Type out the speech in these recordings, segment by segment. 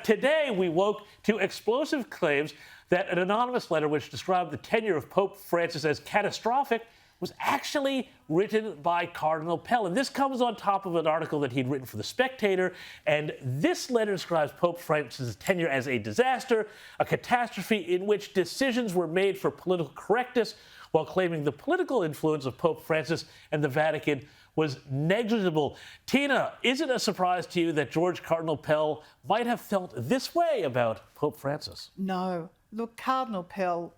But today we woke to explosive claims that an anonymous letter which described the tenure of Pope Francis as catastrophic was actually written by Cardinal Pell. And this comes on top of an article that he'd written for The Spectator. And this letter describes Pope Francis' tenure as a disaster, a catastrophe in which decisions were made for political correctness, while claiming the political influence of Pope Francis and the Vatican was negligible. Teena, is it a surprise to you that George Cardinal Pell might have felt this way about Pope Francis? No. Look, Cardinal Pell,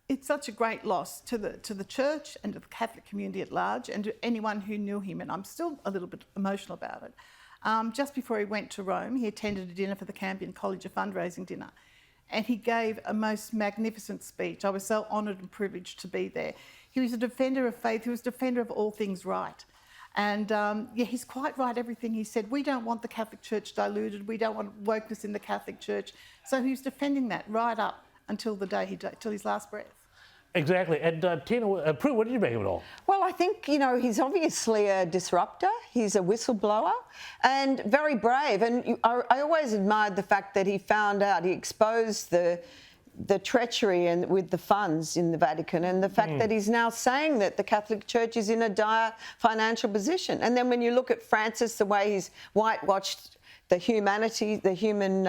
it's such a great loss to the church and to the Catholic community at large and to anyone who knew him, and I'm still a little bit emotional about it. Just before he went to Rome, he attended a dinner for the Campion College, a fundraising dinner, and he gave a most magnificent speech. I was so honoured and privileged to be there. He was a defender of faith. He was a defender of all things right. And he's quite right, everything he said. We don't want the Catholic Church diluted. We don't want wokeness in the Catholic Church. So he was defending that right up until the day till his last breath. Exactly. And Teena, Prue, what did you make of it all? Well, I think, he's obviously a disruptor. He's a whistleblower and very brave. And I always admired the fact that he found out, he exposed the treachery and with the funds in the Vatican, and the fact that he's now saying that the Catholic Church is in a dire financial position. And then when you look at Francis, the way he's whitewashed the humanity, the human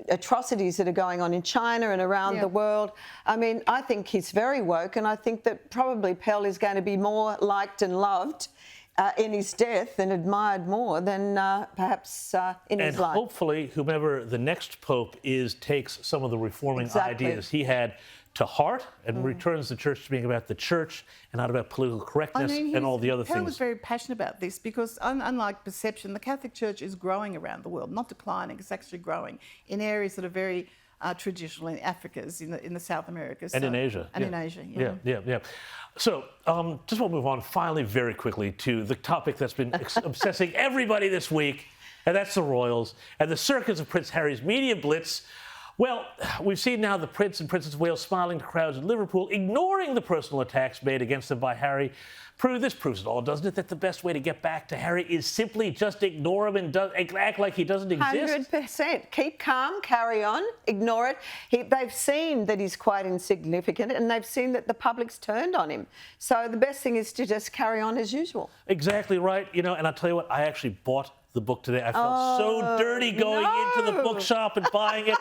atrocities that are going on in China and around the world. I mean, I think he's very woke, and I think that probably Pell is going to be more liked and loved in his death and admired more than perhaps in his life. And hopefully, whomever the next pope is takes some of the reforming ideas he had to heart and returns the church to being about the church and not about political correctness and all the other things. Pell was very passionate about this because, unlike perception, the Catholic Church is growing around the world, not declining, it's actually growing in areas that are very traditional, in Africa's, in the South Americas. And in Asia. And in Asia, yeah. So, just want to move on finally very quickly to the topic that's been obsessing everybody this week, and that's the royals and the circus of Prince Harry's media blitz. Well, we've seen now the Prince and Princess of Wales smiling to crowds in Liverpool, ignoring the personal attacks made against them by Harry. This proves it all, doesn't it? That the best way to get back to Harry is simply just ignore him and act like he doesn't exist? 100%. Keep calm, carry on, ignore it. They've seen that he's quite insignificant, and they've seen that the public's turned on him. So the best thing is to just carry on as usual. Exactly right. And I'll tell you what, I actually bought the book today. I felt so dirty going into the bookshop and buying it.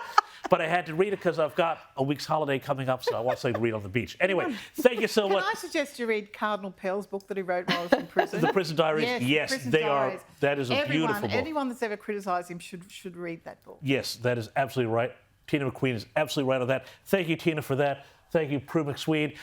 But I had to read it because I've got a week's holiday coming up, so I want something to read on the beach. Anyway, thank you so much. Can I suggest you read Cardinal Pell's book that he wrote while he was in prison? The Prison Diaries? Yes, they are. That is a beautiful book. Anyone that's ever criticised him should read that book. Yes, that is absolutely right. Teena McQueen is absolutely right on that. Thank you, Teena, for that. Thank you, Prue McSween.